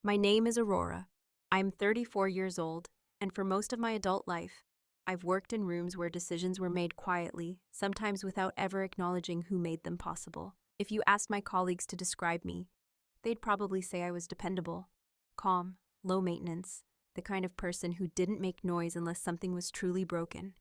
My name is Aurora. I'm 34 years old, and for most of my adult life, I've worked in rooms where decisions were made quietly, sometimes without ever acknowledging who made them possible. If you asked my colleagues to describe me, they'd probably say I was dependable, calm, low maintenance, the kind of person who didn't make noise unless something was truly broken.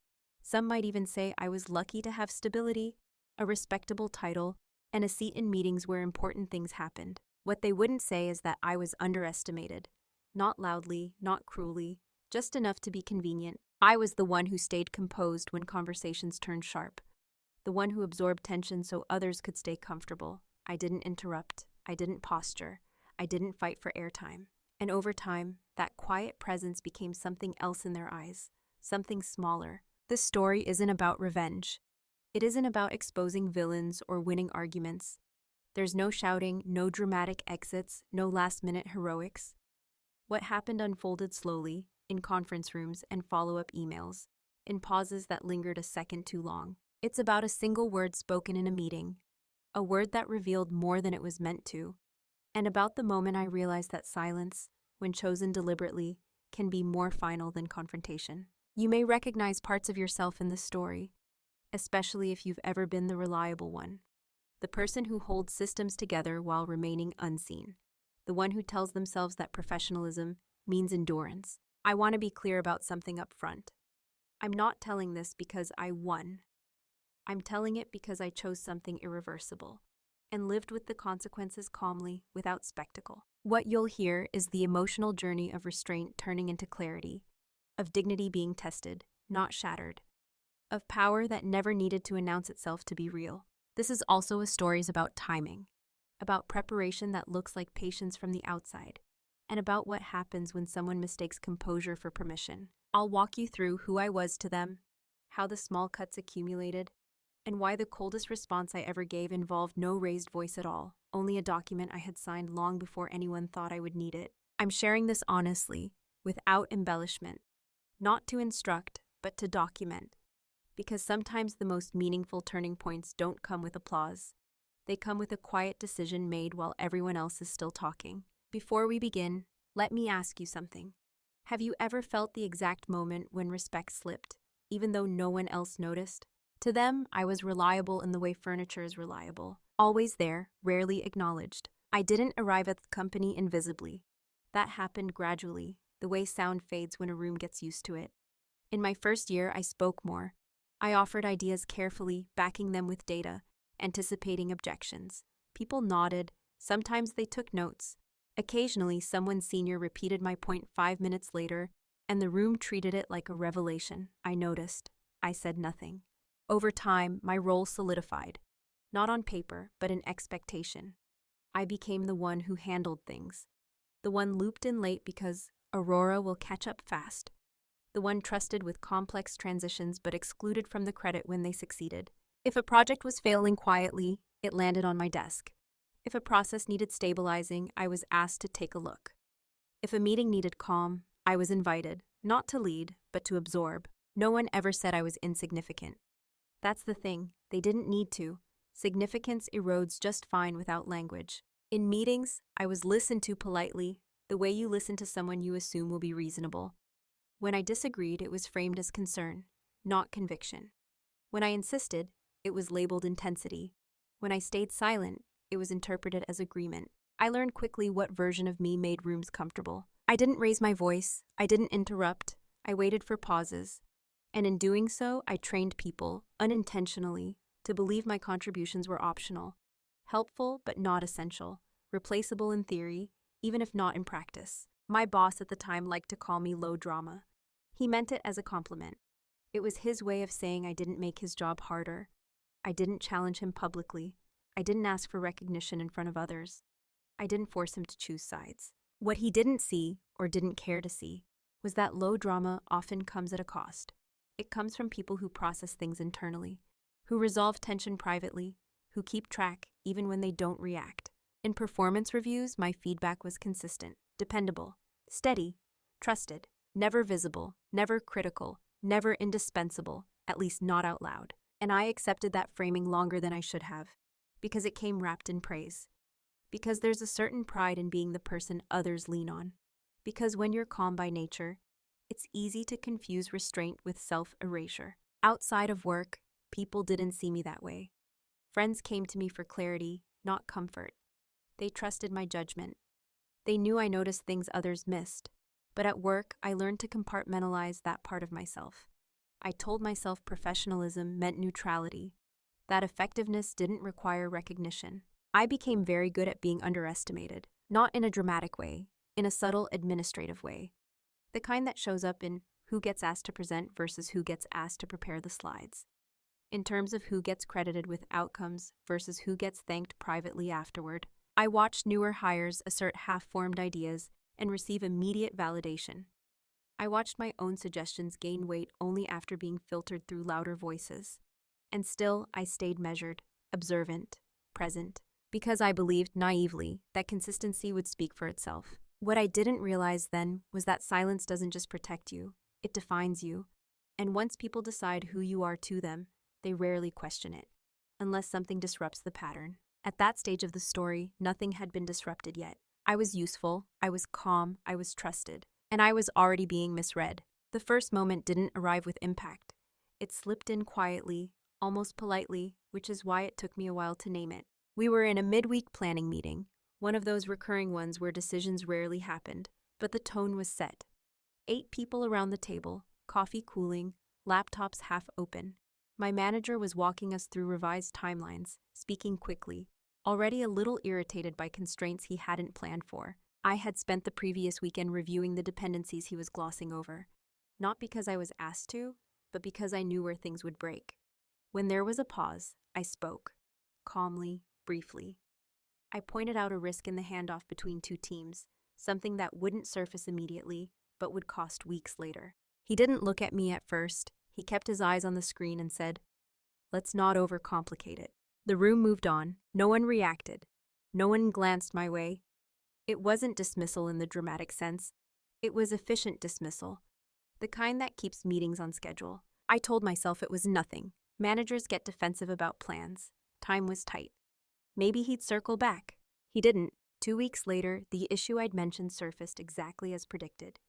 Some might even say I was lucky to have stability, a respectable title, and a seat in meetings where important things happened. What they wouldn't say is that I was underestimated. Not loudly, not cruelly, just enough to be convenient. I was the one who stayed composed when conversations turned sharp. The one who absorbed tension so others could stay comfortable. I didn't interrupt. I didn't posture. I didn't fight for airtime. And over time, that quiet presence became something else in their eyes. Something smaller. This story isn't about revenge. It isn't about exposing villains or winning arguments. There's no shouting, no dramatic exits, no last-minute heroics. What happened unfolded slowly, in conference rooms and follow-up emails, in pauses that lingered a second too long. It's about a single word spoken in a meeting, a word that revealed more than it was meant to, and about the moment I realized that silence, when chosen deliberately, can be more final than confrontation. You may recognize parts of yourself in this story, especially if you've ever been the reliable one. The person who holds systems together while remaining unseen. The one who tells themselves that professionalism means endurance. I want to be clear about something up front. I'm not telling this because I won. I'm telling it because I chose something irreversible and lived with the consequences calmly, without spectacle. What you'll hear is the emotional journey of restraint turning into clarity, of dignity being tested, not shattered, of power that never needed to announce itself to be real. This is also a story about timing, about preparation that looks like patience from the outside, and about what happens when someone mistakes composure for permission. I'll walk you through who I was to them, how the small cuts accumulated, and why the coldest response I ever gave involved no raised voice at all, only a document I had signed long before anyone thought I would need it. I'm sharing this honestly, without embellishment, not to instruct, but to document. Because sometimes the most meaningful turning points don't come with applause. They come with a quiet decision made while everyone else is still talking. Before we begin, let me ask you something. Have you ever felt the exact moment when respect slipped, even though no one else noticed? To them, I was reliable in the way furniture is reliable. Always there, rarely acknowledged. I didn't arrive at the company invisibly. That happened gradually, the way sound fades when a room gets used to it. In my first year, I spoke more. I offered ideas carefully, backing them with data, anticipating objections. People nodded. Sometimes they took notes. Occasionally, someone senior repeated my point 5 minutes later, and the room treated it like a revelation. I noticed. I said nothing. Over time, my role solidified. Not on paper, but in expectation. I became the one who handled things. The one looped in late because Aurora will catch up fast. The one trusted with complex transitions but excluded from the credit when they succeeded. If a project was failing quietly, it landed on my desk. If a process needed stabilizing, I was asked to take a look. If a meeting needed calm, I was invited, not to lead, but to absorb. No one ever said I was insignificant. That's the thing, they didn't need to. Significance erodes just fine without language. In meetings, I was listened to politely, the way you listen to someone you assume will be reasonable. When I disagreed, it was framed as concern, not conviction. When I insisted, it was labeled intensity. When I stayed silent, it was interpreted as agreement. I learned quickly what version of me made rooms comfortable. I didn't raise my voice. I didn't interrupt. I waited for pauses. And in doing so, I trained people, unintentionally, to believe my contributions were optional, helpful but not essential, replaceable in theory, even if not in practice. My boss at the time liked to call me low drama. He meant it as a compliment. It was his way of saying I didn't make his job harder. I didn't challenge him publicly. I didn't ask for recognition in front of others. I didn't force him to choose sides. What he didn't see, or didn't care to see, was that low drama often comes at a cost. It comes from people who process things internally, who resolve tension privately, who keep track even when they don't react. In performance reviews, my feedback was consistent, dependable, steady, trusted, never visible, never critical, never indispensable, at least not out loud. And I accepted that framing longer than I should have, because it came wrapped in praise. Because there's a certain pride in being the person others lean on. Because when you're calm by nature, it's easy to confuse restraint with self-erasure. Outside of work, people didn't see me that way. Friends came to me for clarity, not comfort. They trusted my judgment. They knew I noticed things others missed. But at work, I learned to compartmentalize that part of myself. I told myself professionalism meant neutrality, that effectiveness didn't require recognition. I became very good at being underestimated, not in a dramatic way, in a subtle administrative way. The kind that shows up in who gets asked to present versus who gets asked to prepare the slides. In terms of who gets credited with outcomes versus who gets thanked privately afterward. I watched newer hires assert half-formed ideas and receive immediate validation. I watched my own suggestions gain weight only after being filtered through louder voices. And still, I stayed measured, observant, present, because I believed naively that consistency would speak for itself. What I didn't realize then was that silence doesn't just protect you, it defines you. And once people decide who you are to them, they rarely question it, unless something disrupts the pattern. At that stage of the story, nothing had been disrupted yet. I was useful, I was calm, I was trusted, and I was already being misread. The first moment didn't arrive with impact. It slipped in quietly, almost politely, which is why it took me a while to name it. We were in a midweek planning meeting, one of those recurring ones where decisions rarely happened, but the tone was set. 8 people around the table, coffee cooling, laptops half open. My manager was walking us through revised timelines, speaking quickly, already a little irritated by constraints he hadn't planned for. I had spent the previous weekend reviewing the dependencies he was glossing over, not because I was asked to, but because I knew where things would break. When there was a pause, I spoke, calmly, briefly. I pointed out a risk in the handoff between 2 teams, something that wouldn't surface immediately, but would cost weeks later. He didn't look at me at first. He kept his eyes on the screen and said, "Let's not overcomplicate it." The room moved on. No one reacted. No one glanced my way. It wasn't dismissal in the dramatic sense. It was efficient dismissal, the kind that keeps meetings on schedule. I told myself it was nothing. Managers get defensive about plans. Time was tight. Maybe he'd circle back. He didn't. 2 weeks later, the issue I'd mentioned surfaced exactly as predicted.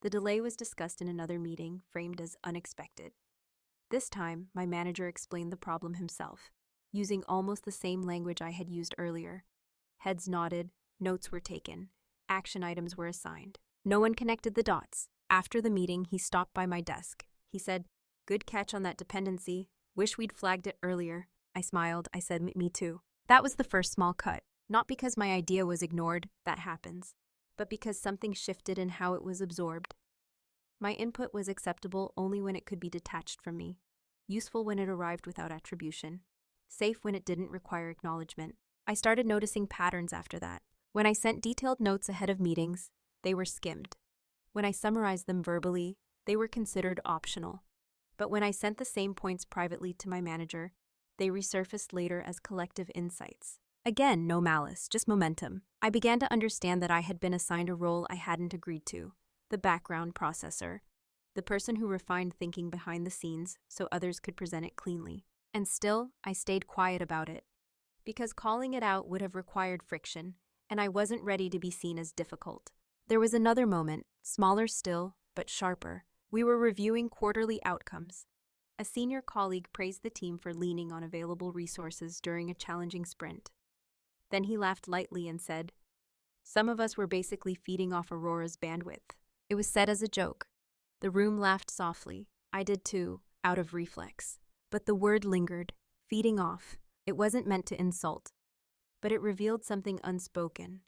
The delay was discussed in another meeting, framed as unexpected. This time, my manager explained the problem himself, using almost the same language I had used earlier. Heads nodded, notes were taken, action items were assigned. No one connected the dots. After the meeting, he stopped by my desk. He said, "Good catch on that dependency. Wish we'd flagged it earlier." I smiled. I said, "Me too." That was the first small cut. Not because my idea was ignored, that happens, but because something shifted in how it was absorbed. My input was acceptable only when it could be detached from me, useful when it arrived without attribution, safe when it didn't require acknowledgement. I started noticing patterns after that. When I sent detailed notes ahead of meetings, they were skimmed. When I summarized them verbally, they were considered optional. But when I sent the same points privately to my manager, they resurfaced later as collective insights. Again, no malice, just momentum. I began to understand that I had been assigned a role I hadn't agreed to, the background processor, the person who refined thinking behind the scenes so others could present it cleanly. And still, I stayed quiet about it, because calling it out would have required friction, and I wasn't ready to be seen as difficult. There was another moment, smaller still, but sharper. We were reviewing quarterly outcomes. A senior colleague praised the team for leaning on available resources during a challenging sprint. Then he laughed lightly and said, "Some of us were basically feeding off Aurora's bandwidth." It was said as a joke. The room laughed softly. I did too, out of reflex. But the word lingered, feeding off. It wasn't meant to insult, but it revealed something unspoken,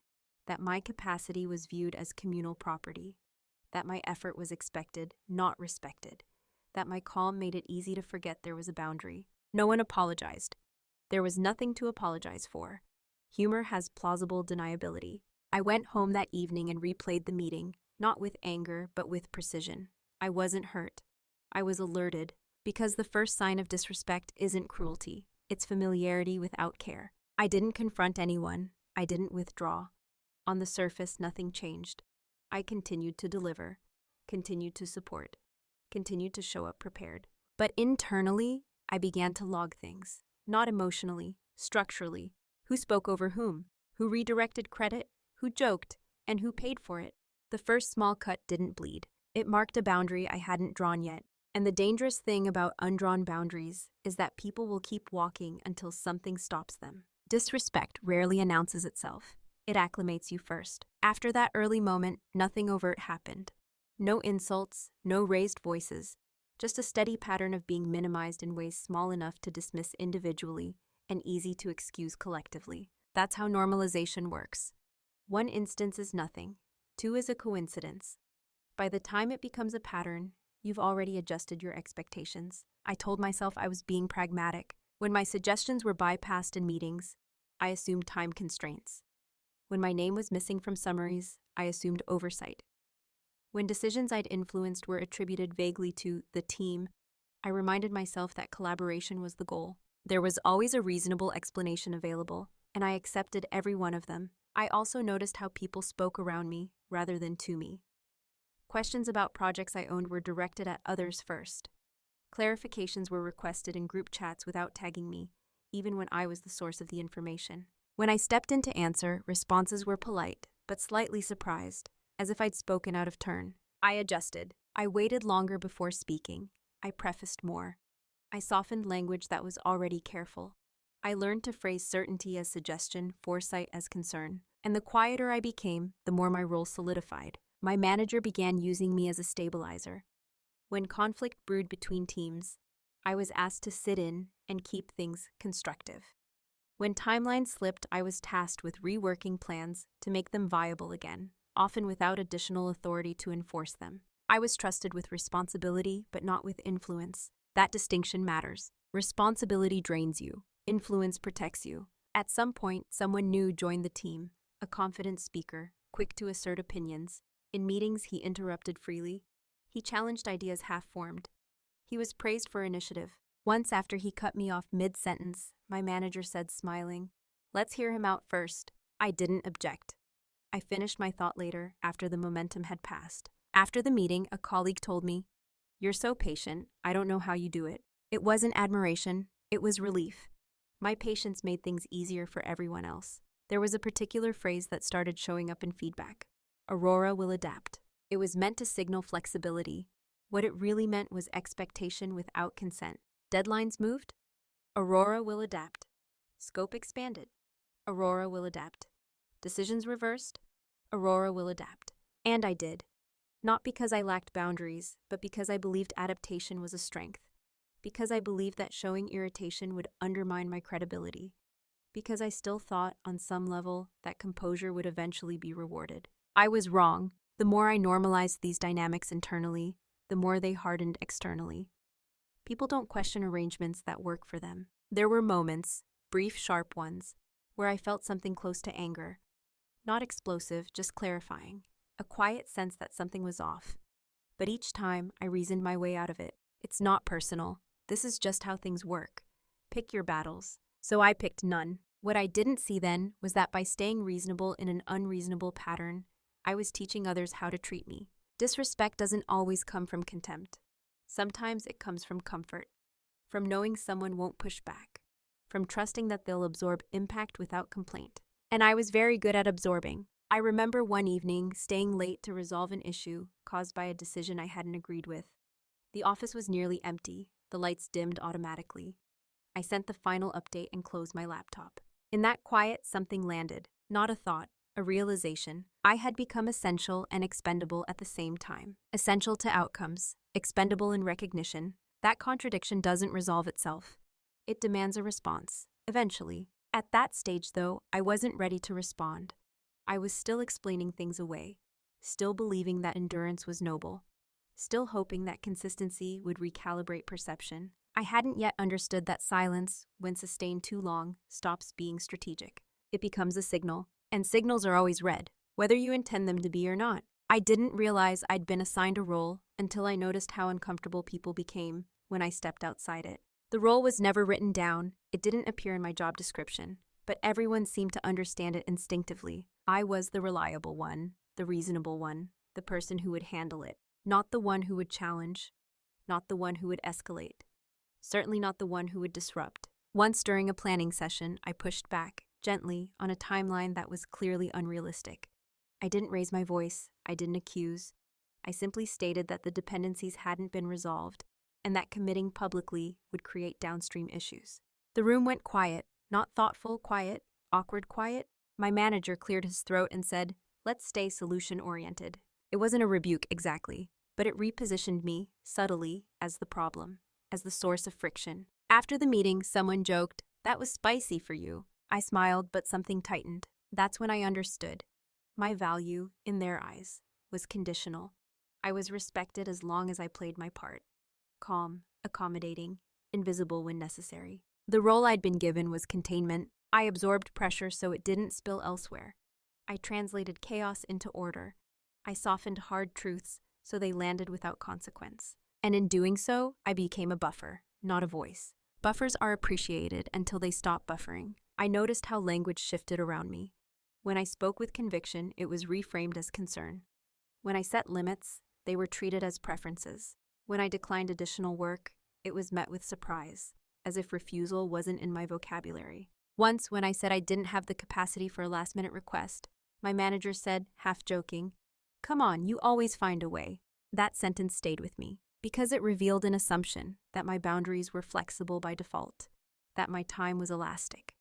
that my capacity was viewed as communal property, that my effort was expected, not respected, that my calm made it easy to forget there was a boundary. No one apologized. There was nothing to apologize for. Humor has plausible deniability. I went home that evening and replayed the meeting, not with anger, but with precision. I wasn't hurt. I was alerted, because the first sign of disrespect isn't cruelty. It's familiarity without care. I didn't confront anyone. I didn't withdraw. On the surface, nothing changed. I continued to deliver, continued to support, continued to show up prepared. But internally, I began to log things. Not emotionally, structurally. Who spoke over whom? who redirected credit, who joked, and who paid for it. The first small cut didn't bleed. It marked a boundary I hadn't drawn yet. And the dangerous thing about undrawn boundaries is that people will keep walking until something stops them. Disrespect rarely announces itself. It acclimates you first. After that early moment, nothing overt happened. No insults, no raised voices, just a steady pattern of being minimized in ways small enough to dismiss individually and easy to excuse collectively. That's how normalization works. One instance is nothing. Two is a coincidence. By the time it becomes a pattern, you've already adjusted your expectations. I told myself I was being pragmatic. When my suggestions were bypassed in meetings, I assumed time constraints. When my name was missing from summaries, I assumed oversight. When decisions I'd influenced were attributed vaguely to the team, I reminded myself that collaboration was the goal. There was always a reasonable explanation available, and I accepted every one of them. I also noticed how people spoke around me rather than to me. Questions about projects I owned were directed at others first. Clarifications were requested in group chats without tagging me, even when I was the source of the information. When I stepped in to answer, responses were polite, but slightly surprised, as if I'd spoken out of turn. I adjusted. I waited longer before speaking. I prefaced more. I softened language that was already careful. I learned to phrase certainty as suggestion, foresight as concern. And the quieter I became, the more my role solidified. My manager began using me as a stabilizer. When conflict brewed between teams, I was asked to sit in and keep things constructive. When timelines slipped, I was tasked with reworking plans to make them viable again, often without additional authority to enforce them. I was trusted with responsibility, but not with influence. That distinction matters. Responsibility drains you. Influence protects you. At some point, someone new joined the team, a confident speaker, quick to assert opinions. In meetings, he interrupted freely. He challenged ideas half-formed. He was praised for initiative. Once after he cut me off mid-sentence, my manager said, smiling, "Let's hear him out first." I didn't object. I finished my thought later, after the momentum had passed. After the meeting, a colleague told me, "You're so patient, I don't know how you do it." It wasn't admiration, it was relief. My patience made things easier for everyone else. There was a particular phrase that started showing up in feedback. Aurora will adapt. It was meant to signal flexibility. What it really meant was expectation without consent. Deadlines moved? Aurora will adapt. Scope expanded? Aurora will adapt. Decisions reversed? Aurora will adapt. And I did. Not because I lacked boundaries, but because I believed adaptation was a strength. Because I believed that showing irritation would undermine my credibility. Because I still thought, on some level, that composure would eventually be rewarded. I was wrong. The more I normalized these dynamics internally, the more they hardened externally. People don't question arrangements that work for them. There were moments, brief, sharp ones, where I felt something close to anger. Not explosive, just clarifying. A quiet sense that something was off. But each time, I reasoned my way out of it. It's not personal. This is just how things work. Pick your battles. So I picked none. What I didn't see then was that by staying reasonable in an unreasonable pattern, I was teaching others how to treat me. Disrespect doesn't always come from contempt. Sometimes it comes from comfort, from knowing someone won't push back, from trusting that they'll absorb impact without complaint. And I was very good at absorbing. I remember one evening staying late to resolve an issue caused by a decision I hadn't agreed with. The office was nearly empty, the lights dimmed automatically. I sent the final update and closed my laptop. In that quiet, something landed, not a thought, a realization. I had become essential and expendable at the same time. Essential to outcomes, expendable in recognition. That contradiction doesn't resolve itself. It demands a response, eventually. At that stage, though, I wasn't ready to respond. I was still explaining things away, still believing that endurance was noble, still hoping that consistency would recalibrate perception. I hadn't yet understood that silence, when sustained too long, stops being strategic. It becomes a signal, and signals are always read, whether you intend them to be or not. I didn't realize I'd been assigned a role until I noticed how uncomfortable people became when I stepped outside it. The role was never written down, it didn't appear in my job description, but everyone seemed to understand it instinctively. I was the reliable one, the reasonable one, the person who would handle it, not the one who would challenge, not the one who would escalate, certainly not the one who would disrupt. Once during a planning session, I pushed back. gently, on a timeline that was clearly unrealistic. I didn't raise my voice, I didn't accuse. I simply stated that the dependencies hadn't been resolved and that committing publicly would create downstream issues. The room went quiet, not thoughtful quiet, awkward quiet. My manager cleared his throat and said, "Let's stay solution-oriented." It wasn't a rebuke exactly, but it repositioned me, subtly, as the problem, as the source of friction. After the meeting, someone joked, "That was spicy for you." I smiled, but something tightened. That's when I understood. My value, in their eyes, was conditional. I was respected as long as I played my part. Calm, accommodating, invisible when necessary. The role I'd been given was containment. I absorbed pressure so it didn't spill elsewhere. I translated chaos into order. I softened hard truths so they landed without consequence. And in doing so, I became a buffer, not a voice. Buffers are appreciated until they stop buffering. I noticed how language shifted around me. When I spoke with conviction, it was reframed as concern. When I set limits, they were treated as preferences. When I declined additional work, it was met with surprise, as if refusal wasn't in my vocabulary. Once, when I said I didn't have the capacity for a last-minute request, my manager said, half joking, "Come on, you always find a way." That sentence stayed with me, because it revealed an assumption that my boundaries were flexible by default, that my time was elastic,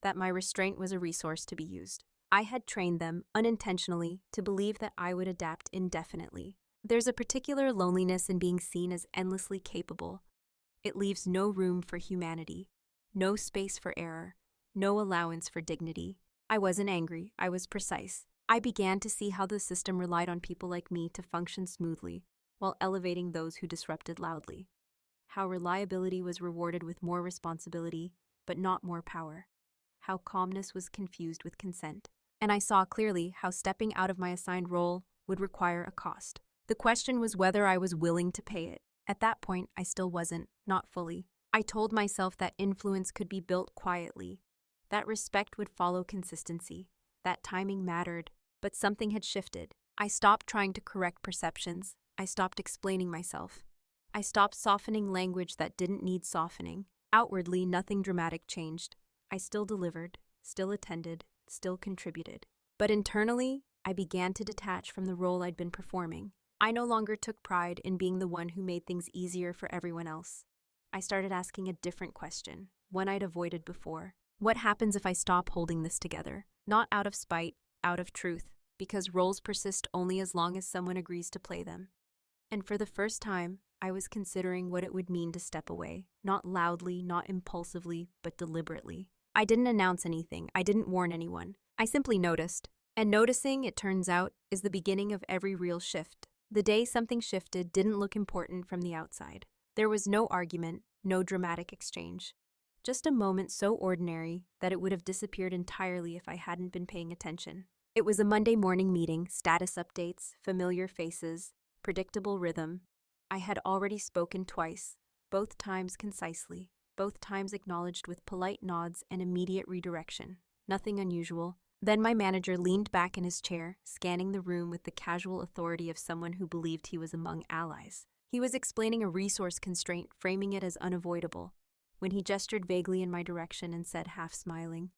that my restraint was a resource to be used. I had trained them, unintentionally, to believe that I would adapt indefinitely. There's a particular loneliness in being seen as endlessly capable. It leaves no room for humanity, no space for error, no allowance for dignity. I wasn't angry, I was precise. I began to see how the system relied on people like me to function smoothly, while elevating those who disrupted loudly. How reliability was rewarded with more responsibility, but not more power. How calmness was confused with consent. And I saw clearly how stepping out of my assigned role would require a cost. The question was whether I was willing to pay it. At that point, I still wasn't, not fully. I told myself that influence could be built quietly, that respect would follow consistency, that timing mattered, but something had shifted. I stopped trying to correct perceptions. I stopped explaining myself. I stopped softening language that didn't need softening. Outwardly, nothing dramatic changed. I still delivered, still attended, still contributed. But internally, I began to detach from the role I'd been performing. I no longer took pride in being the one who made things easier for everyone else. I started asking a different question, one I'd avoided before. What happens if I stop holding this together? Not out of spite, out of truth, because roles persist only as long as someone agrees to play them. And for the first time, I was considering what it would mean to step away, not loudly, not impulsively, but deliberately. I didn't announce anything, I didn't warn anyone. I simply noticed. And noticing, it turns out, is the beginning of every real shift. The day something shifted didn't look important from the outside. There was no argument, no dramatic exchange. Just a moment so ordinary that it would have disappeared entirely if I hadn't been paying attention. It was a Monday morning meeting, status updates, familiar faces, predictable rhythm. I had already spoken twice, both times concisely, both times acknowledged with polite nods and immediate redirection. Nothing unusual. Then my manager leaned back in his chair, scanning the room with the casual authority of someone who believed he was among allies. He was explaining a resource constraint, framing it as unavoidable, when he gestured vaguely in my direction and said, half smiling,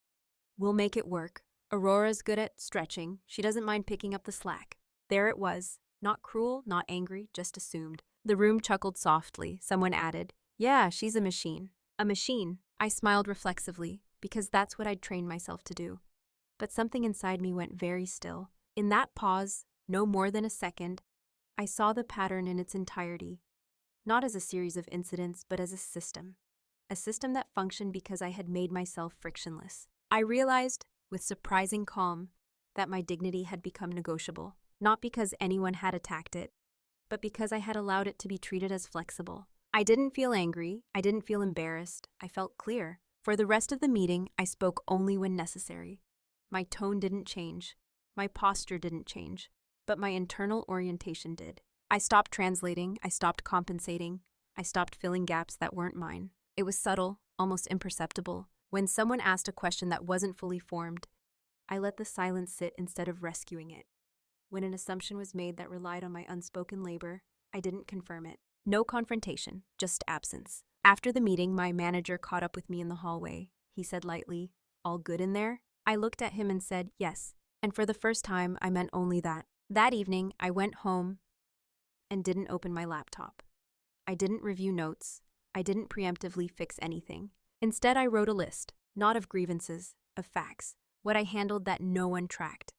"We'll make it work. Aurora's good at stretching. She doesn't mind picking up the slack." There it was. Not cruel, not angry, just assumed. The room chuckled softly. Someone added, "Yeah, she's a machine." A machine. I smiled reflexively, because that's what I'd trained myself to do. But something inside me went very still. In that pause, no more than a second, I saw the pattern in its entirety, not as a series of incidents, but as a system that functioned because I had made myself frictionless. I realized, with surprising calm, that my dignity had become negotiable, not because anyone had attacked it, but because I had allowed it to be treated as flexible. I didn't feel angry, I didn't feel embarrassed, I felt clear. For the rest of the meeting, I spoke only when necessary. My tone didn't change, my posture didn't change, but my internal orientation did. I stopped translating, I stopped compensating, I stopped filling gaps that weren't mine. It was subtle, almost imperceptible. When someone asked a question that wasn't fully formed, I let the silence sit instead of rescuing it. When an assumption was made that relied on my unspoken labor, I didn't confirm it. No confrontation, just absence. After the meeting, my manager caught up with me in the hallway. He said lightly, "All good in there?" I looked at him and said, yes. And for the first time, I meant only that. That evening, I went home and didn't open my laptop. I didn't review notes. I didn't preemptively fix anything. Instead, I wrote a list, not of grievances, of facts. What I handled that no one tracked.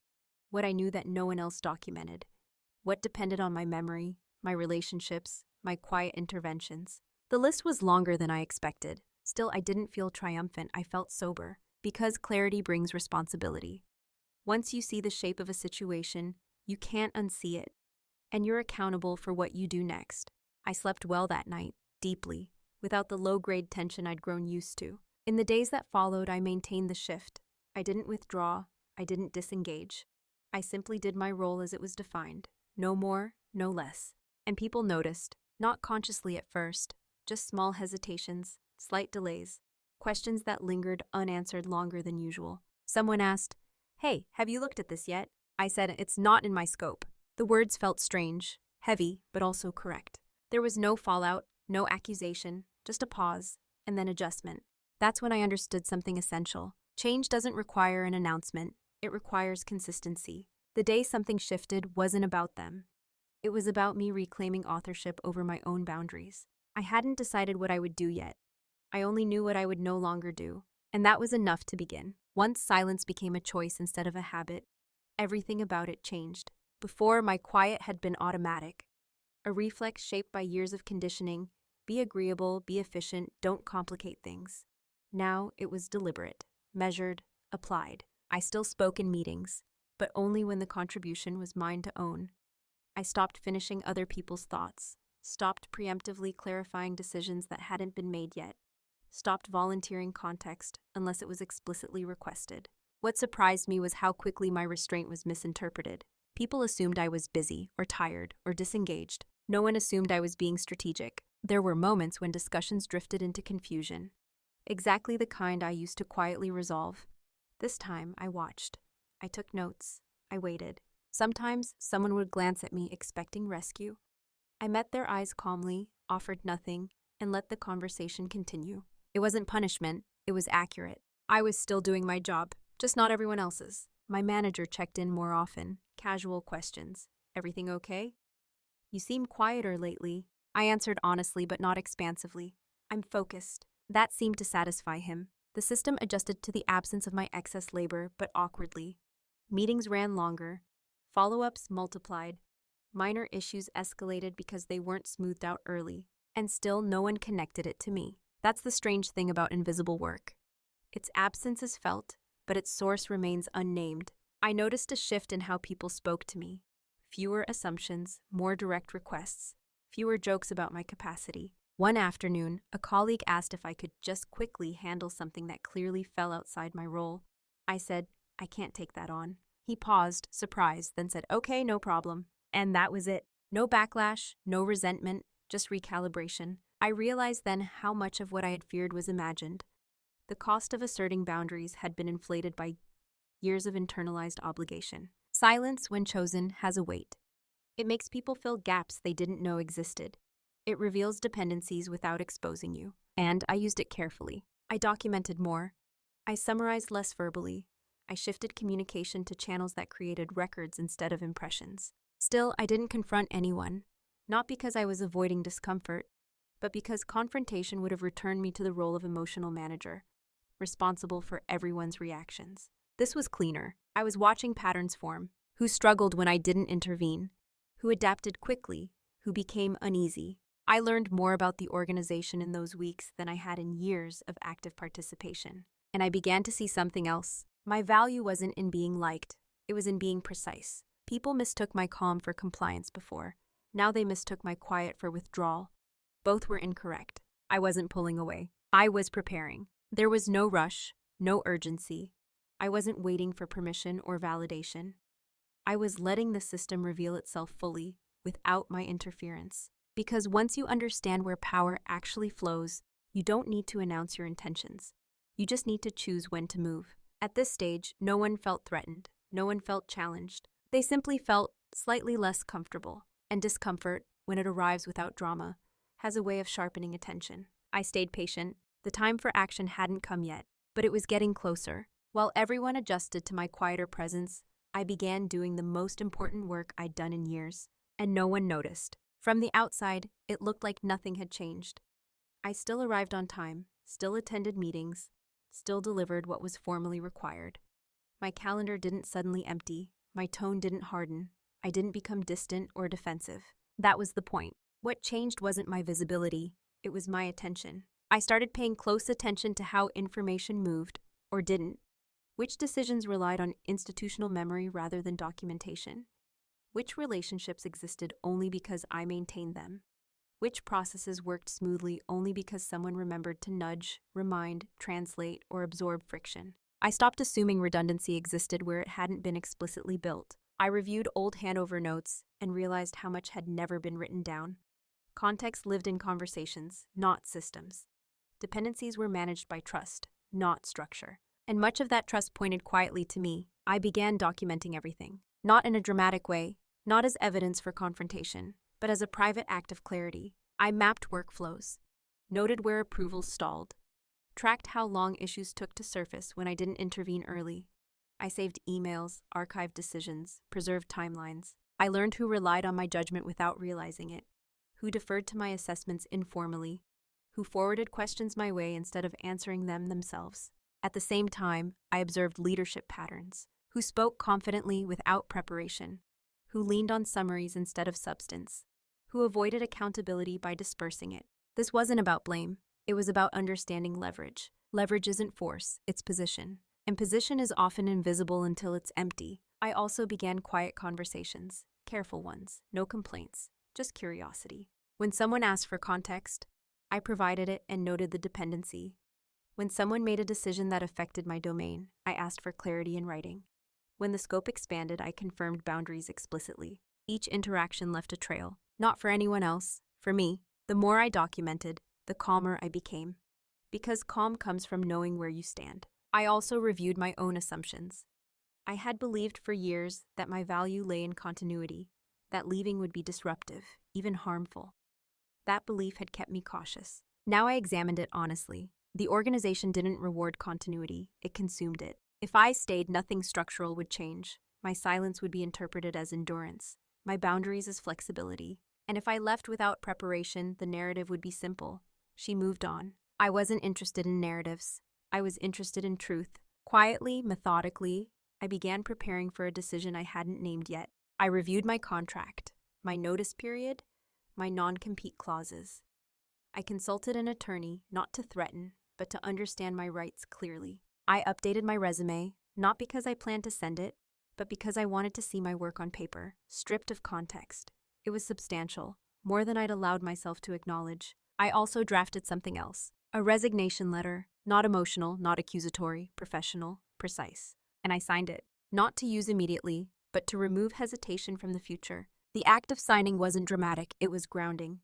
What I knew that no one else documented. What depended on my memory, my relationships, my quiet interventions. The list was longer than I expected. Still, I didn't feel triumphant. I felt sober. Because clarity brings responsibility. Once you see the shape of a situation, you can't unsee it. And you're accountable for what you do next. I slept well that night, deeply, without the low-grade tension I'd grown used to. In the days that followed, I maintained the shift. I didn't withdraw. I didn't disengage. I simply did my role as it was defined. No more, no less. And people noticed, not consciously at first, just small hesitations, slight delays, questions that lingered unanswered longer than usual. Someone asked, "Hey, have you looked at this yet?" I said, "It's not in my scope." The words felt strange, heavy, but also correct. There was no fallout, no accusation, just a pause, and then adjustment. That's when I understood something essential. Change doesn't require an announcement. It requires consistency. The day something shifted wasn't about them. It was about me reclaiming authorship over my own boundaries. I hadn't decided what I would do yet. I only knew what I would no longer do. And that was enough to begin. Once silence became a choice instead of a habit, everything about it changed. Before, my quiet had been automatic. A reflex shaped by years of conditioning. Be agreeable, be efficient, don't complicate things. Now it was deliberate, measured, applied. I still spoke in meetings, but only when the contribution was mine to own. I stopped finishing other people's thoughts, stopped preemptively clarifying decisions that hadn't been made yet, stopped volunteering context unless it was explicitly requested. What surprised me was how quickly my restraint was misinterpreted. People assumed I was busy, or tired, or disengaged. No one assumed I was being strategic. There were moments when discussions drifted into confusion. Exactly the kind I used to quietly resolve. This time, I watched. I took notes. I waited. Sometimes, someone would glance at me expecting rescue. I met their eyes calmly, offered nothing, and let the conversation continue. It wasn't punishment. It was accurate. I was still doing my job, just not everyone else's. My manager checked in more often. Casual questions. "Everything okay? You seem quieter lately." I answered honestly but not expansively. "I'm focused." That seemed to satisfy him. The system adjusted to the absence of my excess labor, but awkwardly. Meetings ran longer. Follow-ups multiplied. Minor issues escalated because they weren't smoothed out early. And still, no one connected it to me. That's the strange thing about invisible work. Its absence is felt, but its source remains unnamed. I noticed a shift in how people spoke to me. Fewer assumptions, more direct requests, fewer jokes about my capacity. One afternoon, a colleague asked if I could just quickly handle something that clearly fell outside my role. I said, "I can't take that on." He paused, surprised, then said, "Okay, no problem." And that was it. No backlash, no resentment, just recalibration. I realized then how much of what I had feared was imagined. The cost of asserting boundaries had been inflated by years of internalized obligation. Silence, when chosen, has a weight. It makes people fill gaps they didn't know existed. It reveals dependencies without exposing you. And I used it carefully. I documented more. I summarized less verbally. I shifted communication to channels that created records instead of impressions. Still, I didn't confront anyone. Not because I was avoiding discomfort, but because confrontation would have returned me to the role of emotional manager, responsible for everyone's reactions. This was cleaner. I was watching patterns form. Who struggled when I didn't intervene? Who adapted quickly? Who became uneasy? I learned more about the organization in those weeks than I had in years of active participation. And I began to see something else. My value wasn't in being liked. It was in being precise. People mistook my calm for compliance before. Now they mistook my quiet for withdrawal. Both were incorrect. I wasn't pulling away. I was preparing. There was no rush, no urgency. I wasn't waiting for permission or validation. I was letting the system reveal itself fully, without my interference. Because once you understand where power actually flows, you don't need to announce your intentions. You just need to choose when to move. At this stage, no one felt threatened. No one felt challenged. They simply felt slightly less comfortable. And discomfort, when it arrives without drama, has a way of sharpening attention. I stayed patient. The time for action hadn't come yet, but it was getting closer. While everyone adjusted to my quieter presence, I began doing the most important work I'd done in years, and no one noticed. From the outside, it looked like nothing had changed. I still arrived on time, still attended meetings, still delivered what was formally required. My calendar didn't suddenly empty, my tone didn't harden, I didn't become distant or defensive. That was the point. What changed wasn't my visibility, it was my attention. I started paying close attention to how information moved, or didn't. Which decisions relied on institutional memory rather than documentation? Which relationships existed only because I maintained them? Which processes worked smoothly only because someone remembered to nudge, remind, translate, or absorb friction? I stopped assuming redundancy existed where it hadn't been explicitly built. I reviewed old handover notes and realized how much had never been written down. Context lived in conversations, not systems. Dependencies were managed by trust, not structure. And much of that trust pointed quietly to me. I began documenting everything. Not in a dramatic way, not as evidence for confrontation, but as a private act of clarity. I mapped workflows, noted where approvals stalled, tracked how long issues took to surface when I didn't intervene early. I saved emails, archived decisions, preserved timelines. I learned who relied on my judgment without realizing it, who deferred to my assessments informally, who forwarded questions my way instead of answering them themselves. At the same time, I observed leadership patterns, who spoke confidently without preparation, who leaned on summaries instead of substance, who avoided accountability by dispersing it. This wasn't about blame, it was about understanding leverage. Leverage isn't force, it's position. And position is often invisible until it's empty. I also began quiet conversations, careful ones, no complaints, just curiosity. When someone asked for context, I provided it and noted the dependency. When someone made a decision that affected my domain, I asked for clarity in writing. When the scope expanded, I confirmed boundaries explicitly. Each interaction left a trail, not for anyone else, for me. The more I documented, the calmer I became. Because calm comes from knowing where you stand. I also reviewed my own assumptions. I had believed for years that my value lay in continuity, that leaving would be disruptive, even harmful. That belief had kept me cautious. Now I examined it honestly. The organization didn't reward continuity, it consumed it. If I stayed, nothing structural would change. My silence would be interpreted as endurance, my boundaries as flexibility. And if I left without preparation, the narrative would be simple. She moved on. I wasn't interested in narratives. I was interested in truth. Quietly, methodically, I began preparing for a decision I hadn't named yet. I reviewed my contract, my notice period, my non-compete clauses. I consulted an attorney, not to threaten, but to understand my rights clearly. I updated my resume, not because I planned to send it, but because I wanted to see my work on paper, stripped of context. It was substantial, more than I'd allowed myself to acknowledge. I also drafted something else, a resignation letter, not emotional, not accusatory, professional, precise. And I signed it, not to use immediately, but to remove hesitation from the future. The act of signing wasn't dramatic, it was grounding.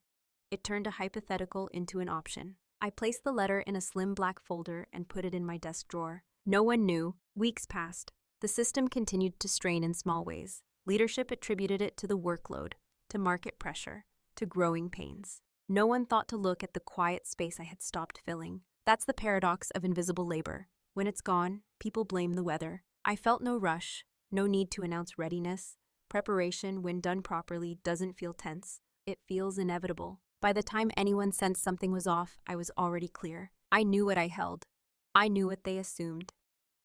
It turned a hypothetical into an option. I placed the letter in a slim black folder and put it in my desk drawer. No one knew. Weeks passed. The system continued to strain in small ways. Leadership attributed it to the workload, to market pressure, to growing pains. No one thought to look at the quiet space I had stopped filling. That's the paradox of invisible labor. When it's gone, people blame the weather. I felt no rush, no need to announce readiness. Preparation, when done properly, doesn't feel tense. It feels inevitable. By the time anyone sensed something was off, I was already clear. I knew what I held. I knew what they assumed.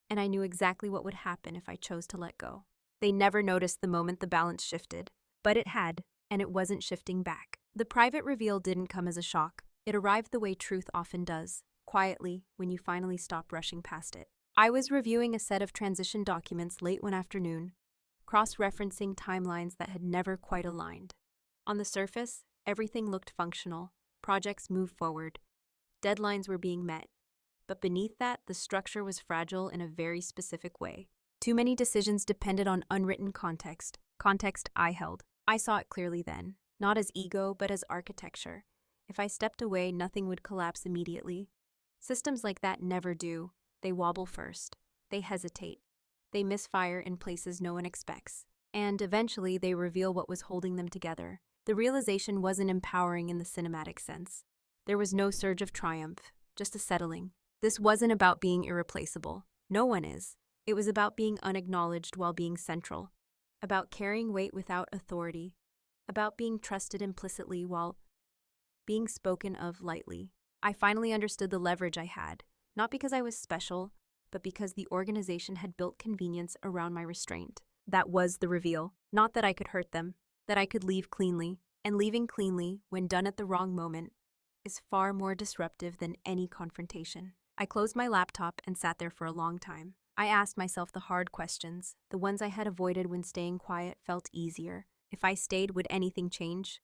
And I knew exactly what would happen if I chose to let go. They never noticed the moment the balance shifted. But it had, and it wasn't shifting back. The private reveal didn't come as a shock. It arrived the way truth often does, quietly, when you finally stop rushing past it. I was reviewing a set of transition documents late one afternoon, cross-referencing timelines that had never quite aligned. On the surface, everything looked functional. Projects moved forward. Deadlines were being met. But beneath that, the structure was fragile in a very specific way. Too many decisions depended on unwritten context I held. I saw it clearly then, not as ego, but as architecture. If I stepped away, nothing would collapse immediately. Systems like that never do. They wobble first. They hesitate. They misfire in places no one expects. And eventually, they reveal what was holding them together. The realization wasn't empowering in the cinematic sense. There was no surge of triumph, just a settling. This wasn't about being irreplaceable. No one is. It was about being unacknowledged while being central, about carrying weight without authority, about being trusted implicitly while being spoken of lightly. I finally understood the leverage I had, not because I was special, but because the organization had built convenience around my restraint. That was the reveal. Not that I could hurt them, that I could leave cleanly, and leaving cleanly, when done at the wrong moment, is far more disruptive than any confrontation. I closed my laptop and sat there for a long time. I asked myself the hard questions, the ones I had avoided when staying quiet felt easier. If I stayed, would anything change?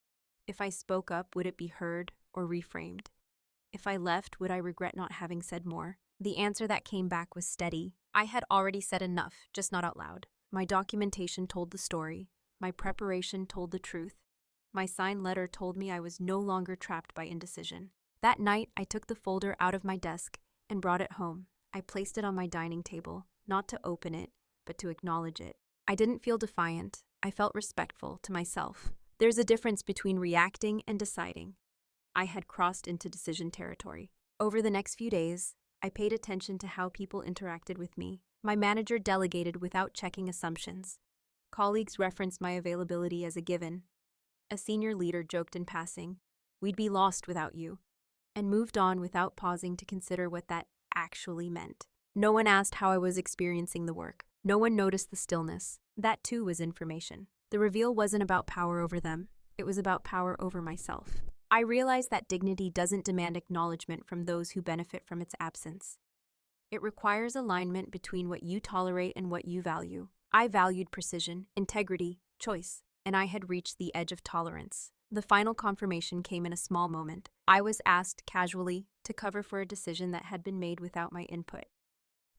If I spoke up, would it be heard or reframed? If I left, would I regret not having said more? The answer that came back was steady. I had already said enough, just not out loud. My documentation told the story. My preparation told the truth. My signed letter told me I was no longer trapped by indecision. That night, I took the folder out of my desk and brought it home. I placed it on my dining table, not to open it, but to acknowledge it. I didn't feel defiant. I felt respectful to myself. There's a difference between reacting and deciding. I had crossed into decision territory. Over the next few days, I paid attention to how people interacted with me. My manager delegated without checking assumptions. Colleagues referenced my availability as a given. A senior leader joked in passing, "We'd be lost without you," and moved on without pausing to consider what that actually meant. No one asked how I was experiencing the work. No one noticed the stillness. That too was information. The reveal wasn't about power over them. It was about power over myself. I realized that dignity doesn't demand acknowledgement from those who benefit from its absence. It requires alignment between what you tolerate and what you value. I valued precision, integrity, choice, and I had reached the edge of tolerance. The final confirmation came in a small moment. I was asked casually to cover for a decision that had been made without my input,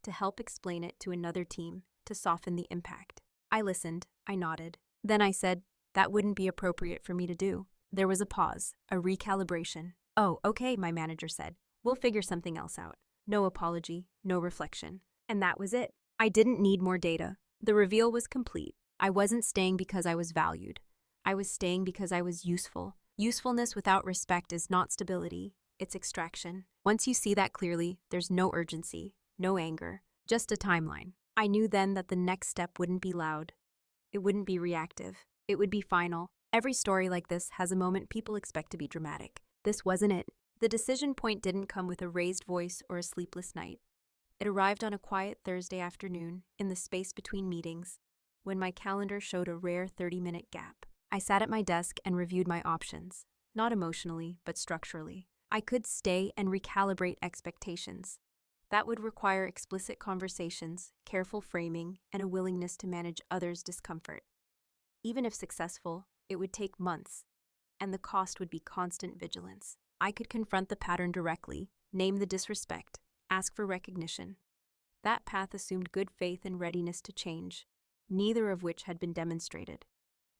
to help explain it to another team, to soften the impact. I listened, I nodded. Then I said, "That wouldn't be appropriate for me to do." There was a pause, a recalibration. "Oh, okay," my manager said. "We'll figure something else out." No apology, no reflection. And that was it. I didn't need more data. The reveal was complete. I wasn't staying because I was valued. I was staying because I was useful. Usefulness without respect is not stability, it's extraction. Once you see that clearly, there's no urgency, no anger, just a timeline. I knew then that the next step wouldn't be loud. It wouldn't be reactive. It would be final. Every story like this has a moment people expect to be dramatic. This wasn't it. The decision point didn't come with a raised voice or a sleepless night. It arrived on a quiet Thursday afternoon, in the space between meetings, when my calendar showed a rare 30-minute gap. I sat at my desk and reviewed my options, not emotionally, but structurally. I could stay and recalibrate expectations. That would require explicit conversations, careful framing, and a willingness to manage others' discomfort. Even if successful, it would take months, and the cost would be constant vigilance. I could confront the pattern directly, name the disrespect, ask for recognition. That path assumed good faith and readiness to change, neither of which had been demonstrated.